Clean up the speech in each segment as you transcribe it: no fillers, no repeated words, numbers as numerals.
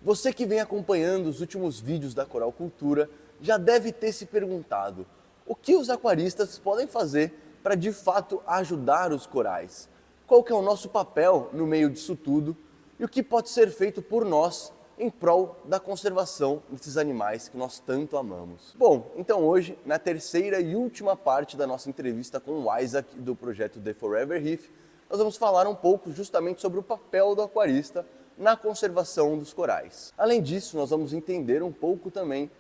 Você que vem acompanhando os últimos vídeos da Coral Cultura já deve ter se perguntado o que os aquaristas podem fazer para de fato ajudar os corais. Qual que é o nosso papel no meio disso tudo e o que pode ser feito por nós em prol da conservação desses animais que nós tanto amamos. Bom, então hoje, na terceira e última parte da nossa entrevista com o Izaac do projeto The Forever Reef, nós vamos falar um pouco justamente sobre o papel do aquarista na conservação dos corais. Além disso, nós vamos entender um pouco também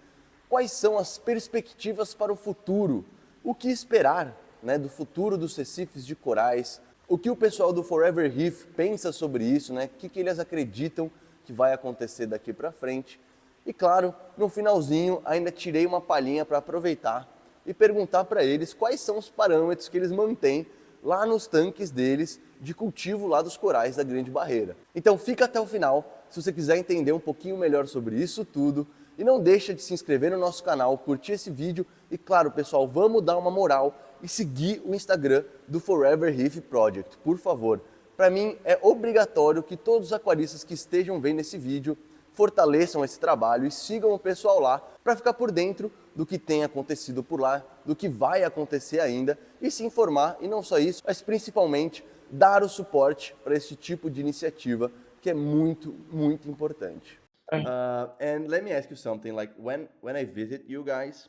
quais são as perspectivas para o futuro, o que esperar, do futuro dos recifes de corais, o que o pessoal do Forever Reef pensa sobre isso, o que eles acreditam que vai acontecer daqui para frente. E claro, no finalzinho ainda tirei uma palhinha para aproveitar e perguntar para eles quais são os parâmetros que eles mantêm lá nos tanques deles de cultivo lá dos corais da Grande Barreira. Então fica até o final se você quiser entender um pouquinho melhor sobre isso tudo. E não deixa de se inscrever no nosso canal, curtir esse vídeo e claro pessoal, vamos dar uma moral e seguir o Instagram do Forever Reef Project, por favor. Para mim é obrigatório que todos os aquaristas que estejam vendo esse vídeo fortaleçam esse trabalho e sigam o pessoal lá para ficar por dentro do que tem acontecido por lá, do que vai acontecer ainda e se informar, e não só isso, mas principalmente dar o suporte para esse tipo de iniciativa que é muito, muito importante. And let me ask you something, like when I visit you guys,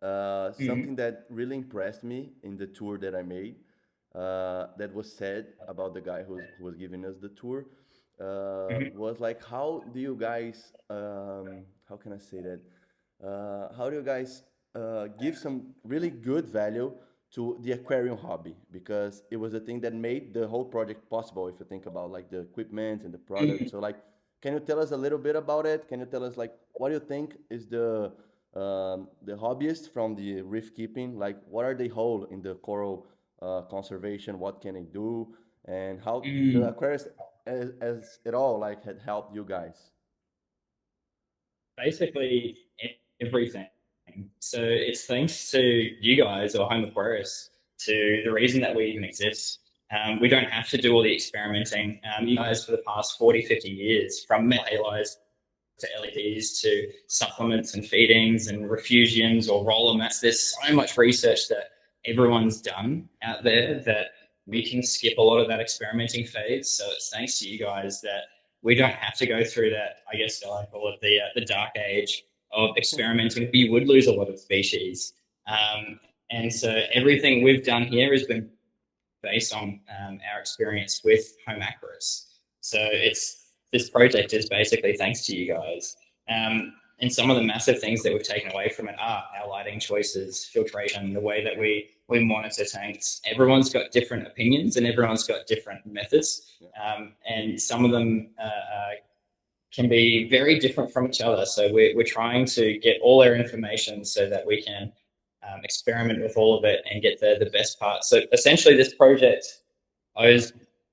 something that really impressed me in the tour that I made, that was said about the guy who was giving us the tour, was like, how do you guys, how can I say that? How do you guys give some really good value to the aquarium hobby? Because it was the thing that made the whole project possible, if you think about like the equipment and the product. So like, can you tell us a little bit about it? Can you tell us like, what do you think is the hobbyists from the reef keeping, like what are they hold in the coral conservation? What can they do? And how the aquarius as it all like had helped you guys? Basically everything. So it's thanks to you guys or Home Aquarius to the reason that we even exist. We don't have to do all the experimenting. You guys for the past 40, 50 years, from metal halos to LEDs to supplements and feedings and refugiums or roller mats, there's so much research that everyone's done out there that we can skip a lot of that experimenting phase. So it's thanks to you guys that we don't have to go through that, I guess I call it the dark age of experimenting. You would lose a lot of species. And so everything we've done here has been based on our experience with Home Aquarius. So this project is basically thanks to you guys. And some of the massive things that we've taken away from it are our lighting choices, filtration, the way that we monitor tanks. Everyone's got different opinions and everyone's got different methods. And some of them can be very different from each other. So we're trying to get all our information so that we can experiment with all of it and get the best part. So essentially this project owes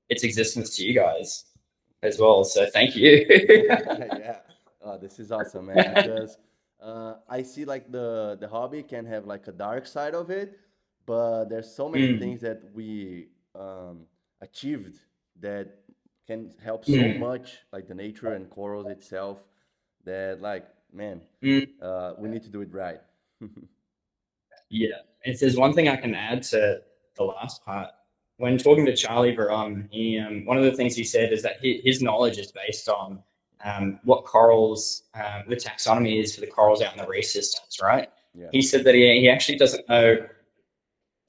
its existence to you guys as well. So thank you. Yeah. Oh, this is awesome, man. Because I see like the hobby can have like a dark side of it, but there's so many things that we achieved that can help so much, like the nature and corals itself. That like, man, we need to do it right. Yeah. If there's one thing I can add to the last part, when talking to Charlie Veron, he one of the things he said is that his knowledge is based on what corals, the taxonomy is for the corals out in the reef systems, right? Yeah. He said that he actually doesn't know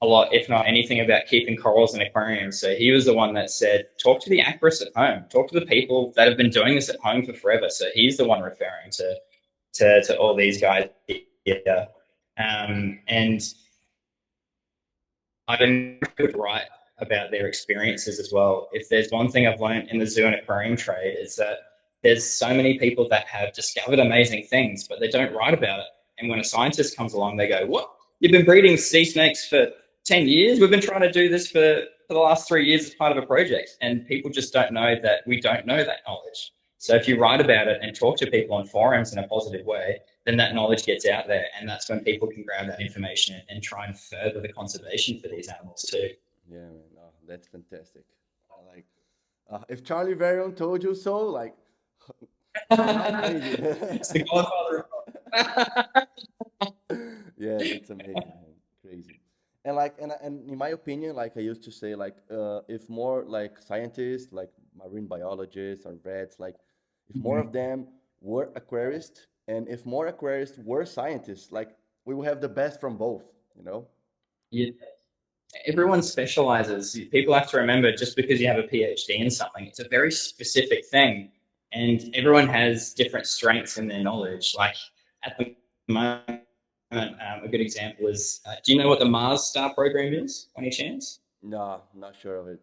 a lot, if not anything, about keeping corals in aquariums. So he was the one that said, talk to the aquarists at home, talk to the people that have been doing this at home for forever. So he's the one referring to all these guys. Yeah. And I've been good right about their experiences as well. If there's one thing I've learned in the zoo and aquarium trade, is that there's so many people that have discovered amazing things, but they don't write about it. And when a scientist comes along, they go, what? You've been breeding sea snakes for 10 years? We've been trying to do this for the last 3 years as part of a project. And people just don't know that we don't know that knowledge. So if you write about it and talk to people on forums in a positive way, then that knowledge gets out there. And that's when people can grab that information and try and further the conservation for these animals too. Yeah, man. Oh, that's fantastic. Like, if Charlie Varian told you so, like, It's the godfather of Yeah, that's amazing, man. Crazy. And like, and in my opinion, like I used to say, like, if more like scientists, like marine biologists or vets, like, if more of them were aquarists, and if more aquarists were scientists, like, we will have the best from both, you know? yeah. Everyone specializes. People have to remember just because you have a PhD in something, it's a very specific thing. And everyone has different strengths in their knowledge. Like at the moment, a good example is do you know what the Mars Star program is, by any chance? Nah, not sure of it.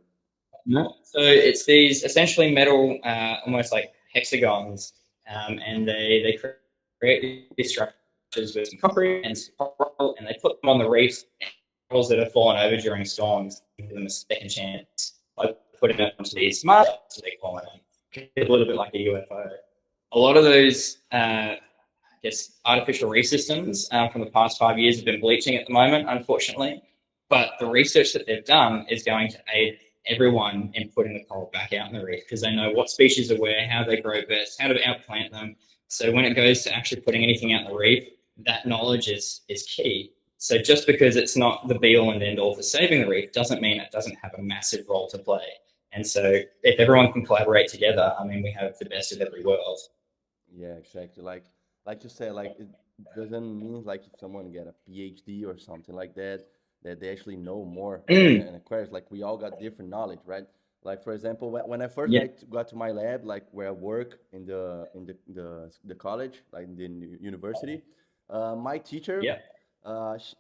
No. So it's these essentially metal, almost like hexagons, and they create these structures with some concrete and some coral, and they put them on the reefs that have fallen over during storms, give them a second chance by putting it onto these smart, as they call it, a little bit like a UFO. A lot of those, I guess, artificial reef systems from the past 5 years have been bleaching at the moment, unfortunately. But the research that they've done is going to aid everyone in putting the coral back out in the reef because they know what species are where, how they grow best, how to outplant them. So when it goes to actually putting anything out in the reef, that knowledge is key. So just because it's not the be all and end all for saving the reef doesn't mean it doesn't have a massive role to play. And so if everyone can collaborate together, I mean, we have the best of every world. Yeah, exactly. Like you said, like it doesn't mean like if someone get a PhD or something like that, that they actually know more than Mm, an aquarist. Like we all got different knowledge, right? Like for example, when I first yeah, got to my lab, like where I work in the college, like in the university, my teacher, yeah,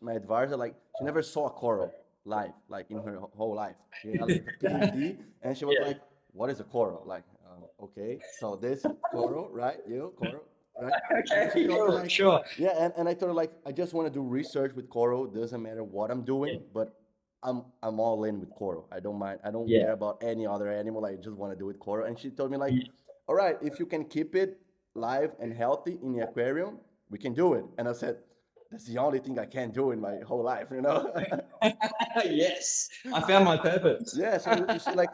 my advisor, like she never saw a coral live, like in her whole life. She had like a PhD, and she was yeah. like, "What is a coral?" Like, okay, so this coral, right? You coral, right? And she Okay, told me sure, like, sure. yeah, and I told her like, I just want to do research with coral. Doesn't matter what I'm Yeah, doing, but I'm all in with coral. I don't mind. I don't yeah, care about any other animal. I just want to do with coral. And she told me like, yeah. all right, if you can keep it live and healthy in the aquarium, we can do it. And I said, that's the only thing I can do in my whole life, you know? Yes, I found my purpose. Yeah, so you see, like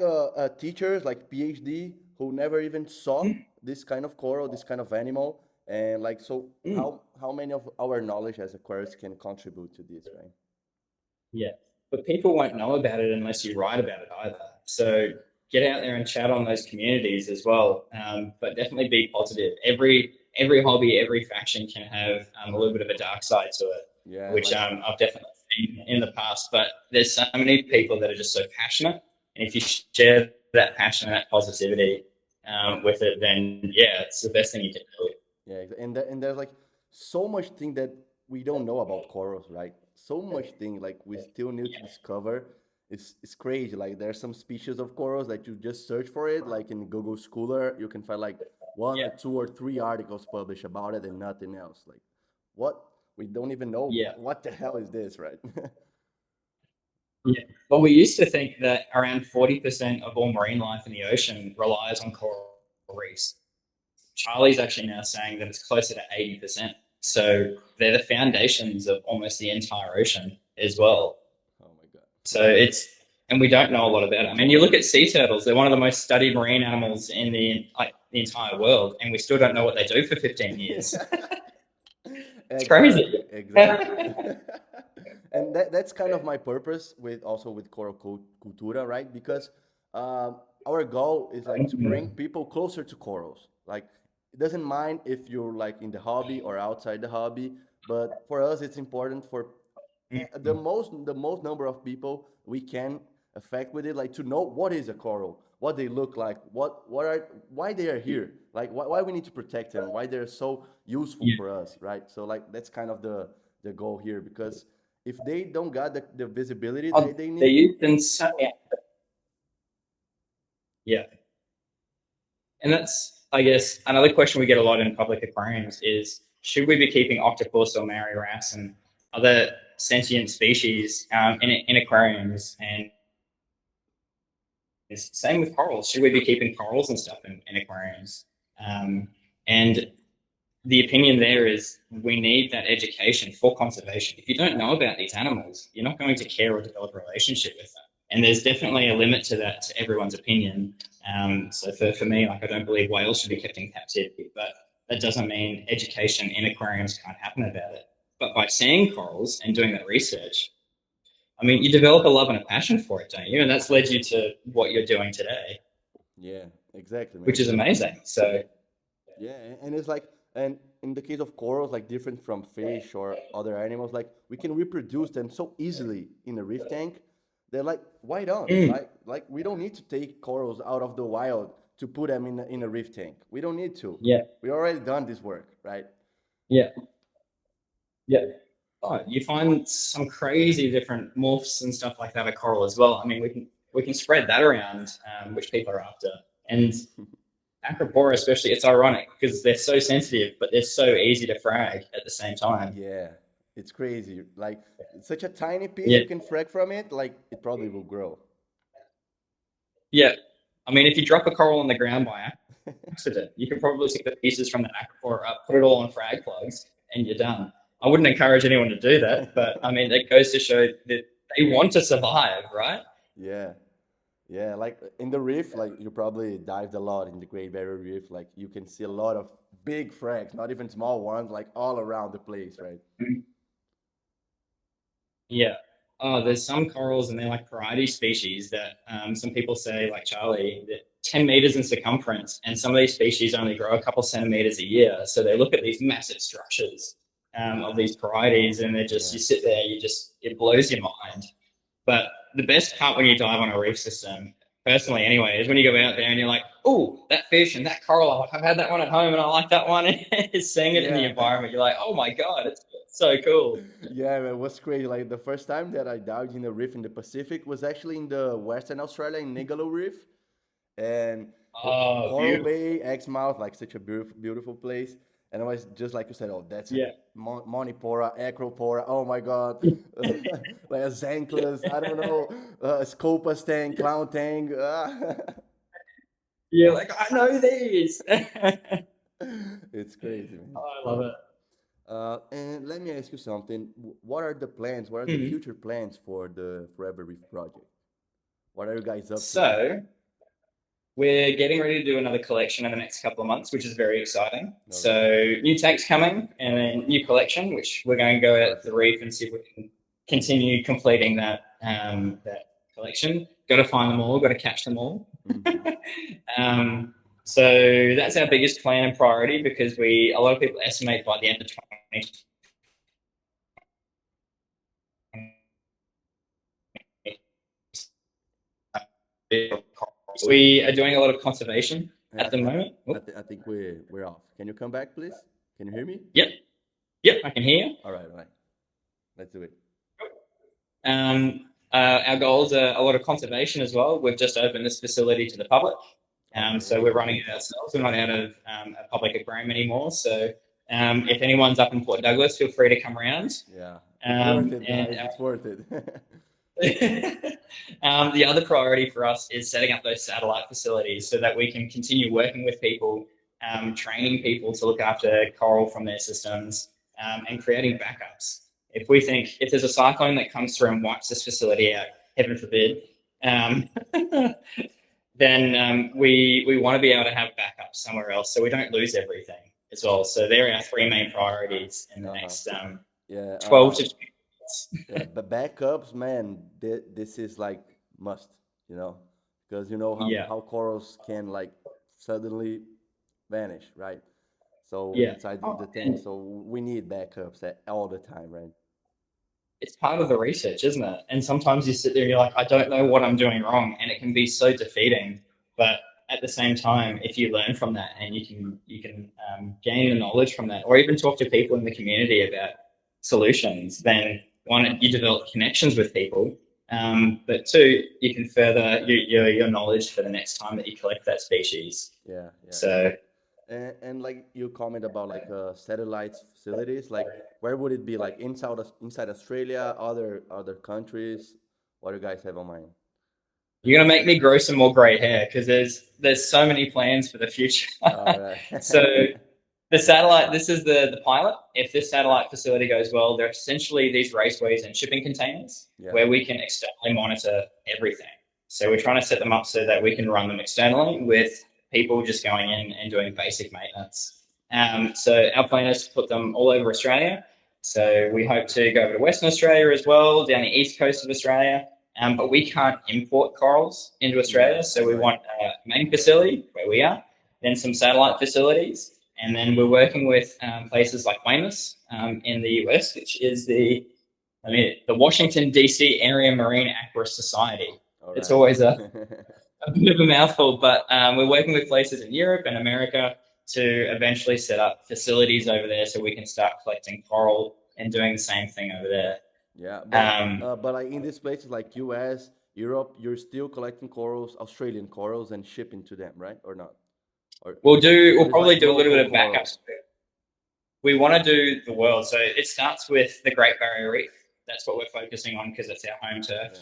teachers, like PhD, who never even saw this kind of coral, this kind of animal, and like, so Mm, how many of our knowledge as aquarists can contribute to this, right? yeah, but people won't know about it unless you write about it either. So get out there and chat on those communities as well. But definitely be positive. Every hobby, every faction can have a little bit of a dark side to it, Yeah, which like I've definitely seen in the past. But there's so many people that are just so passionate, and if you share that passion and that positivity with it, then yeah, it's the best thing you can do. yeah, and there's like so much thing that we don't know about corals, right? So much thing like we still need to discover. It's crazy. Like there's some species of corals that you just search for it, like in Google Scholar, you can find like one Yeah, or two or three articles published about it and nothing else. Like what? We don't even know yeah. what the hell is this, right? Yeah. Well, we used to think that around 40% of all marine life in the ocean relies on coral reefs. Charlie's actually now saying that it's closer to 80%. So they're the foundations of almost the entire ocean as well. Oh my So god. and we don't know a lot about it. I mean, you look at sea turtles, they're one of the most studied marine animals in the entire world, and we still don't know what they do for 15 years. It's crazy. Exactly, exactly. And that's kind of my purpose with also with Coral Cultura, right? Because our goal is like to bring people closer to corals. Like it doesn't mind if you're like in the hobby or outside the hobby, but for us it's important for the most number of people we can affect with it, like to know what is a coral, what they look like, what are why they are here, like why we need to protect them, why they're so useful Yeah. for us, right? So like that's kind of the goal here, because if they don't got the visibility they They're need. used in so, yeah. And that's, I guess, another question we get a lot in public aquariums is should we be keeping octopus or Mary wrasse and other sentient species in aquariums? And it's the same with corals. Should we be keeping corals and stuff in aquariums? Um, and the opinion there is we need that education for conservation. If you don't know about these animals, you're not going to care or develop a relationship with them. And there's definitely a limit to that, to everyone's opinion. So for me, like, I don't believe whales should be kept in captivity, but that doesn't mean education in aquariums can't happen about it. But by seeing corals and doing that research, I mean, you develop a love and a passion for it, don't you? And that's led you to what you're doing today, Yeah, exactly, man. which is amazing. So Yeah, and it's like, and in the case of corals, like different from fish or other animals, like we can reproduce them so easily in a reef tank. They're like, why don't? mm, Like we don't need to take corals out of the wild to put them in a reef tank. We don't need to. yeah, We already done this work, right? yeah, yeah. Oh, you find some crazy different morphs and stuff like that of coral as well. I mean, we can spread that around, which people are after. And Acropora especially, it's ironic because they're so sensitive, but they're so easy to frag at the same time. Yeah, it's crazy. Like it's such a tiny piece Yeah, you can frag from it, like it probably will grow. yeah. I mean, if you drop a coral on the ground by accident, you can probably take the pieces from the Acropora up, put it all on frag plugs, and you're done. I wouldn't encourage anyone to do that, but I mean, it goes to show that they want to survive, right? Yeah. Yeah, like in the reef, like you probably dived a lot in the Great Barrier Reef. Like you can see a lot of big frags, not even small ones, like all around the place, right? Yeah. Oh, there's some corals and they're like variety species that some people say, like Charlie, that 10 meters in circumference, and some of these species only grow a couple centimeters a year. So they look at these massive structures of these varieties, and they're just, Yeah. you sit there, it blows your mind. But the best part when you dive on a reef system, personally anyway, is when you go out there and you're like, oh, that fish and that coral, I've had that one at home and I like that one. And seeing it in the Yeah. environment, you're like, oh my God, it's so cool. Yeah, man, what's crazy? Like the first time that I dived in a reef in the Pacific was actually in the Western Australia in Ningaloo Reef, and Oh, Coral beautiful. Bay, Exmouth, like such a beautiful place. And I was just like you said, oh, that's a Yeah. Monipora, Acropora. Oh my God, like a Xanthus. I don't know, Scopas tang, Clown tang. You're like, I know these. It's crazy, man. Oh, I love it. And let me ask you something. What are the plans? What are the Mhm. future plans for the Forever Reef project? What are you guys up to? So we're getting ready to do another collection in the next couple of months, which is very exciting. All right, So new tanks coming and then new collection, which we're going to go out to the perfect. reef and see if we can continue completing that collection. Got to find them all, got to catch them all. Hmm. um, so that's our biggest plan and priority, because a lot of people estimate by the end of 2020 we are doing a lot of conservation Yeah, at the moment. I think we're off. Can you come back, please? Can you hear me? Yep, yep, I can hear you. All right. Let's do it. Our goals are a lot of conservation as well. We've just opened this facility to the public. So Okay. we're running it ourselves. We're not out of a public aquarium anymore. So if anyone's up in Port Douglas, feel free to come around. Yeah, it's worth it, And guys. It's worth it. the other priority for us is setting up those satellite facilities so that we can continue working with people, training people to look after coral from their systems, and creating backups. If there's a cyclone that comes through and wipes this facility out, heaven forbid, um, then we want to be able to have backups somewhere else so we don't lose everything as well. So they're our three main priorities in the next Yeah. 12 to 20 months. Yeah, but backups, man, this is like must, you know, because you know Yeah, how corals can like suddenly vanish, right? So yeah. inside Oh, the tank, and so we need backups all the time, right? it's part of the research, isn't it? And sometimes you sit there and you're like, I don't know what I'm doing wrong, and it can be so defeating. But at the same time, if you learn from that and you can gain the knowledge from that, or even talk to people in the community about solutions, then one, you develop connections with people, but two, you can further your knowledge for the next time that you collect that species. Yeah. So And like you comment about like satellite facilities, like where would it be? Like inside Australia, other countries? What do you guys have on mind? you're gonna make me grow some more grey hair because there's so many plans for the future. All right. So the satellite, this is the pilot. If this satellite facility goes well, they're essentially these raceways and shipping containers where we can externally monitor everything. So we're trying to set them up so that we can run them externally with people just going in and doing basic maintenance. So our plan is to put them all over Australia. So we hope to go over to Western Australia as well, down the east coast of Australia. But we can't import corals into Australia. So we want a main facility where we are, then some satellite facilities. And then we're working with places like Weymouth in the US, which is the Washington, D.C. Area Marine Aquarist Society. Right. It's always a bit of a mouthful, but we're working with places in Europe and America to eventually set up facilities over there so we can start collecting coral and doing the same thing over there. Yeah, but like in these places like US, Europe, you're still collecting corals, Australian corals, and shipping to them, right? Or not? Or, we'll probably do a little bit of backup. We want to do the world. So it starts with the Great Barrier Reef. That's what we're focusing on because it's our home turf.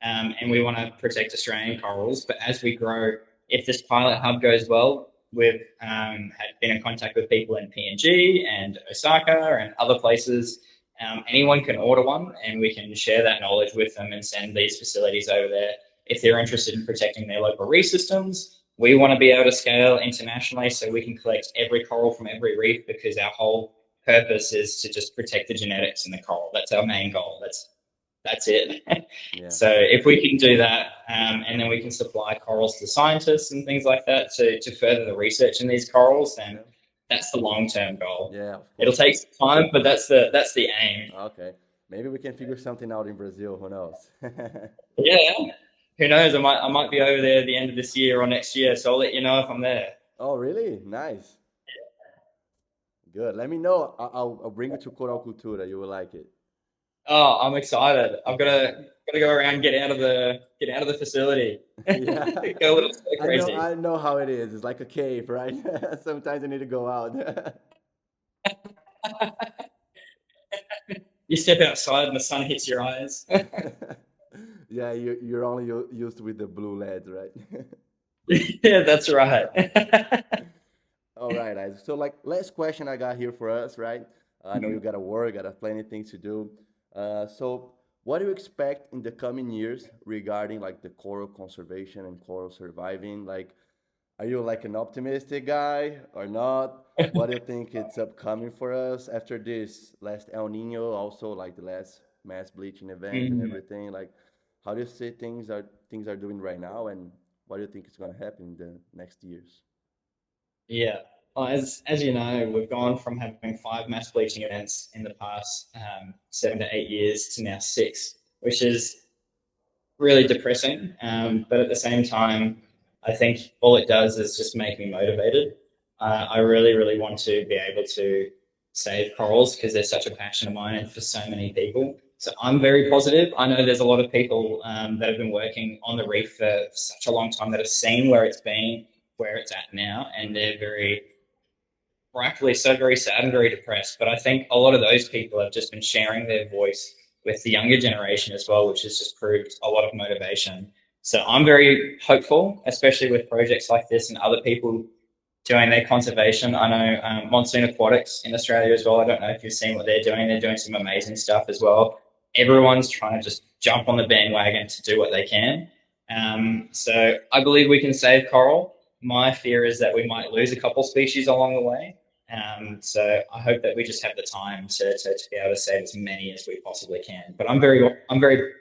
Yeah. And we want to protect Australian corals. But as we grow, if this pilot hub goes well, we've had been in contact with people in PNG and Osaka and other places. Anyone can order one and we can share that knowledge with them and send these facilities over there. If they're interested in protecting their local reef systems, we want to be able to scale internationally so we can collect every coral from every reef because our whole purpose is to just protect the genetics in the coral. That's our main goal. That's it. Yeah. So if we can do that, and then we can supply corals to scientists and things like that to further the research in these corals, then that's the long-term goal. Yeah, it'll take some time, but that's the aim. Okay, maybe we can figure something out in Brazil. Who knows? Yeah, who knows? I might be over there at the end of this year or next year, so I'll let you know if I'm there. Oh, really? Nice. Yeah. Good. Let me know. I'll bring you to Coral Cultura. You will like it. Oh, I'm excited. I've got to go around, get out of the facility. Yeah. Go a little crazy. I know how it is. It's like a cave, right? Sometimes you need to go out. You step outside and the sun hits your eyes. Yeah, you're only used with the blue LEDs, right? Yeah, that's right. All right, guys. So, like, last question I got here for us, right? I know you got to work, got plenty of things to do. So what do you expect in the coming years regarding like the coral conservation and coral surviving? Like, are you like an optimistic guy or not? What do you think it's upcoming for us after this last El Nino, also like the last mass bleaching event and everything? Like, how do you see things are doing right now, and what do you think is going to happen in the next years? Yeah. As you know, we've gone from having 5 mass bleaching events in the past 7 to 8 years to now 6, which is really depressing. But at the same time, I think all it does is just make me motivated. I really, really want to be able to save corals because they're such a passion of mine and for so many people. So I'm very positive. I know there's a lot of people that have been working on the reef for such a long time that have seen where it's been, where it's at now, and they're rightfully so very sad and very depressed. But I think a lot of those people have just been sharing their voice with the younger generation as well, which has just proved a lot of motivation. So I'm very hopeful, especially with projects like this and other people doing their conservation. I know Monsoon Aquatics in Australia as well. I don't know if you've seen what they're doing. They're doing some amazing stuff as well. Everyone's trying to just jump on the bandwagon to do what they can. So I believe we can save coral. My fear is that we might lose a couple species along the way. So I hope that we just have the time to be able to save as many as we possibly can. But I'm very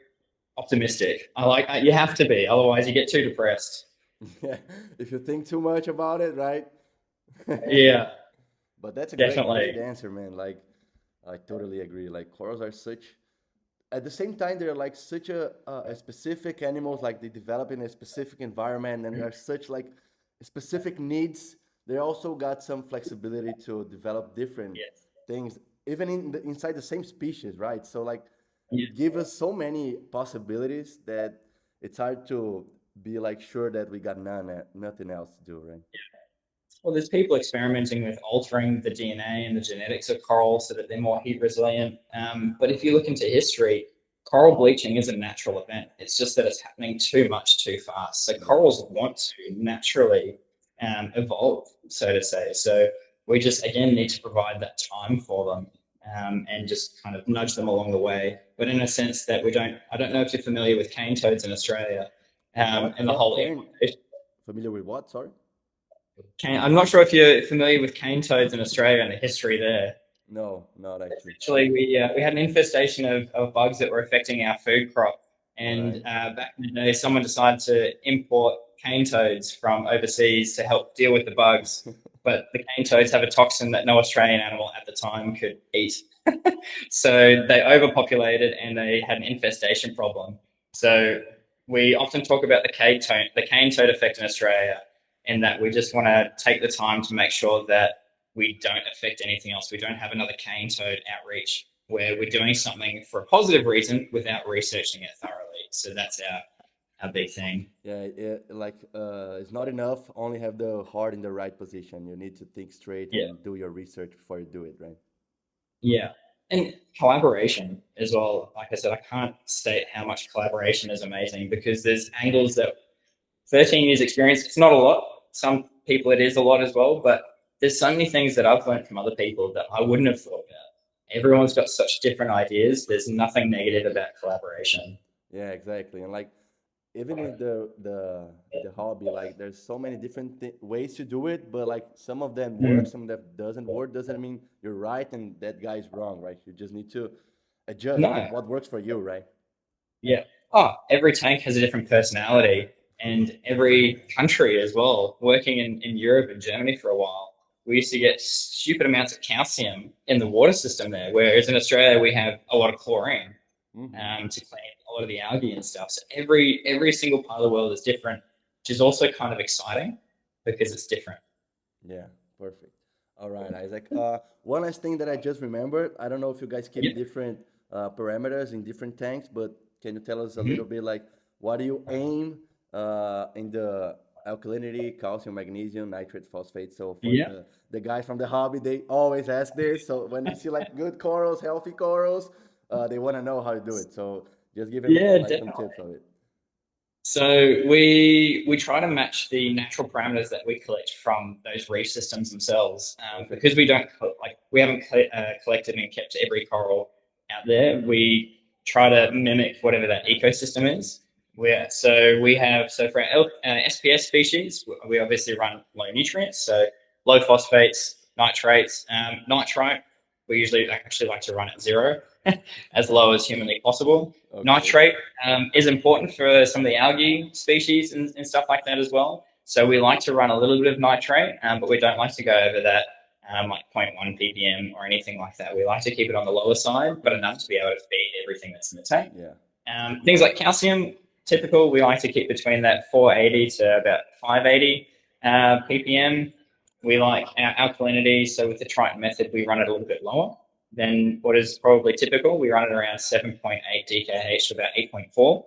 optimistic. You have to be, otherwise you get too depressed. Yeah, if you think too much about it, right? Yeah. But that's a great answer, man. Like, I totally agree. Like, corals are at the same time, they're like such a specific animals. Like, they develop in a specific environment, and they're such like specific needs. They also got some flexibility to develop different things, even inside the same species, right? So like, it gives us so many possibilities that it's hard to be like sure that we got nothing else to do, right? Yeah. Well, there's people experimenting with altering the DNA and the genetics of coral so that they're more heat resilient. But if you look into history, coral bleaching is a natural event. It's just that it's happening too much too fast. So corals want to naturally evolve, so to say. So We just, again, need to provide that time for them and just kind of nudge them along the way. But in a sense that I don't know if you're familiar with cane toads in Australia and the whole. Familiar with what? Sorry? I'm not sure if you're familiar with cane toads in Australia and the history there. No, not actually. Actually, we had an infestation of bugs that were affecting our food crop. And back in the day, someone decided to import cane toads from overseas to help deal with the bugs. But the cane toads have a toxin that no Australian animal at the time could eat. So they overpopulated and they had an infestation problem. So we often talk about the cane toad effect in Australia, and that we just want to take the time to make sure that we don't affect anything else. We don't have another cane toad outreach where we're doing something for a positive reason without researching it thoroughly. So that's our big thing. Yeah, it's not enough only have the heart in the right position. You need to think straight and do your research before you do it, right? Yeah. And collaboration as well. Like I said, I can't state how much collaboration is amazing, because there's angles that 13 years experience, it's not a lot. Some people it is a lot as well, but there's so many things that I've learned from other people that I wouldn't have thought about. Everyone's got such different ideas. There's nothing negative about collaboration. Yeah, exactly. And like, even in the hobby, like there's so many different ways to do it, but like some of them work, some of them doesn't work. Doesn't mean you're right and that guy's wrong, right? You just need to adjust what works for you, right? Yeah. Oh, every tank has a different personality, and every country as well. Working in Europe and Germany for a while, we used to get stupid amounts of calcium in the water system there, whereas in Australia we have a lot of chlorine to clean a lot of the algae and stuff. So every single part of the world is different, which is also kind of exciting because it's different. Yeah, perfect. All right, Isaac. One last thing that I just remembered. I don't know if you guys keep different parameters in different tanks, but can you tell us a little bit like what do you aim in the alkalinity, calcium, magnesium, nitrate, phosphate? So for the guys from the hobby, they always ask this. So when you see like good corals, healthy corals, they want to know how to do it. So just give them some tips of it. So we try to match the natural parameters that we collect from those reef systems themselves, because we haven't collected and kept every coral out there. We try to mimic whatever that ecosystem is. So for our SPS species, we obviously run low nutrients, so low phosphates, nitrates, nitrite. We usually actually like to run at 0, as low as humanly possible. Okay. Nitrate is important for some of the algae species and stuff like that as well. So we like to run a little bit of nitrate, but we don't like to go over that like 0.1 ppm or anything like that. We like to keep it on the lower side, but enough to be able to feed everything that's in the tank. Yeah. Things like calcium, typical, we like to keep between that 480 to about 580 ppm. We like our alkalinity, so with the Triton method, we run it a little bit lower than what is probably typical. We run it around 7.8 DKH to about 8.4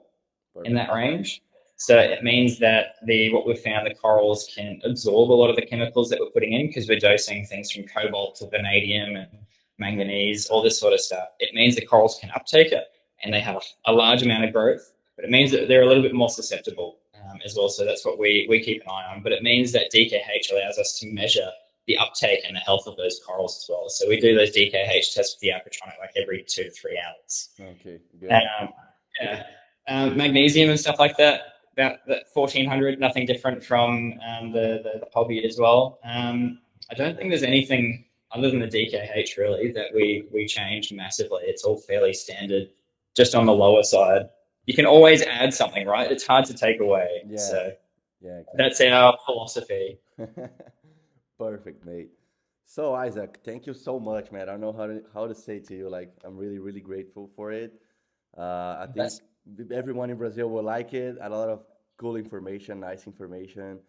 in that range. So it means that what we've found, the corals can absorb a lot of the chemicals that we're putting in, because we're dosing things from cobalt to vanadium and manganese, all this sort of stuff. It means the corals can uptake it and they have a large amount of growth, but it means that they're a little bit more susceptible as well. So that's what we keep an eye on. But it means that DKH allows us to measure the uptake and the health of those corals as well. So we do those DKH tests with the aquatronic like every 2 to 3 hours. Okay. Good. Magnesium and stuff like that, about 1400, nothing different from the hobby as well. I don't think there's anything other than the DKH really that we change massively. It's all fairly standard, just on the lower side. You can always add something, right? It's hard to take away. Yeah. So exactly. That's our philosophy. Perfect, mate. So Isaac, thank you so much, man. I don't know how to say to you, like, I'm really, really grateful for it. I think everyone in Brazil will like it. A lot of cool information, nice information,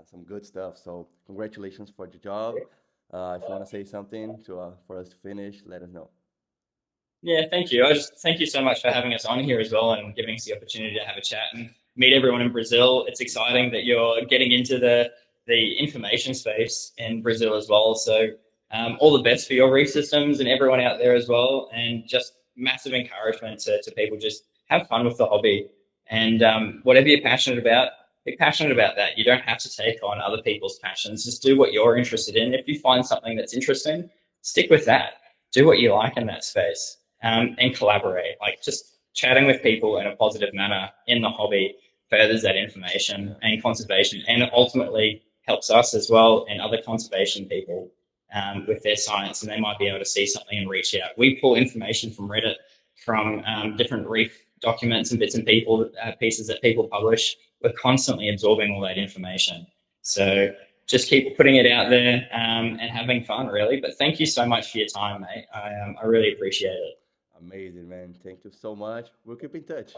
some good stuff. So congratulations for the job. If you want to say something for us to finish, let us know. Yeah, thank you. Thank you so much for having us on here as well and giving us the opportunity to have a chat and meet everyone in Brazil. It's exciting that you're getting into the information space in Brazil as well. So all the best for your reef systems and everyone out there as well. And just massive encouragement to people, just have fun with the hobby. And whatever you're passionate about, be passionate about that. You don't have to take on other people's passions. Just do what you're interested in. If you find something that's interesting, stick with that. Do what you like in that space, and collaborate. Like, just chatting with people in a positive manner in the hobby furthers that information and conservation, and it ultimately helps us as well and other conservation people with their science, and they might be able to see something and reach out. We pull information from Reddit, from different reef documents and bits and pieces that people publish. We're constantly absorbing all that information. So just keep putting it out there and having fun, really. But thank you so much for your time, mate. I really appreciate it. Amazing, man. Thank you so much. We'll keep in touch.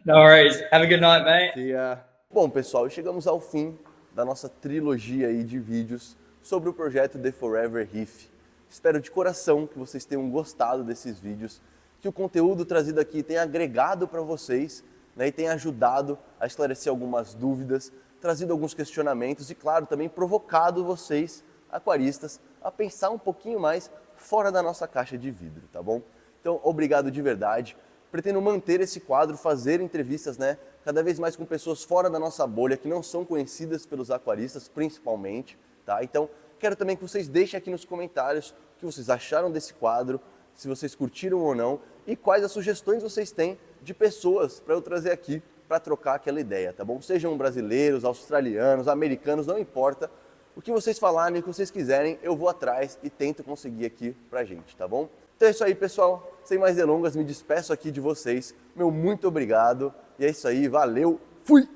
No worries. Have a good night, mate. See ya. Bom, pessoal, chegamos ao fim da nossa trilogia aí de vídeos sobre o projeto The Forever Reef. Espero de coração que vocês tenham gostado desses vídeos, que o conteúdo trazido aqui tenha agregado para vocês, né, e tenha ajudado a esclarecer algumas dúvidas, trazido alguns questionamentos e, claro, também provocado vocês, aquaristas, a pensar um pouquinho mais fora da nossa caixa de vidro, tá bom? Então, obrigado de verdade. Pretendo manter esse quadro, fazer entrevistas, né, cada vez mais com pessoas fora da nossa bolha, que não são conhecidas pelos aquaristas, principalmente, tá? Então, quero também que vocês deixem aqui nos comentários o que vocês acharam desse quadro, se vocês curtiram ou não, e quais as sugestões vocês têm de pessoas para eu trazer aqui para trocar aquela ideia, tá bom? Sejam brasileiros, australianos, americanos, não importa. O que vocês falarem, o que vocês quiserem, eu vou atrás e tento conseguir aqui pra gente, tá bom? Então é isso aí, pessoal. Sem mais delongas, me despeço aqui de vocês. Meu muito obrigado. E é isso aí, valeu, fui!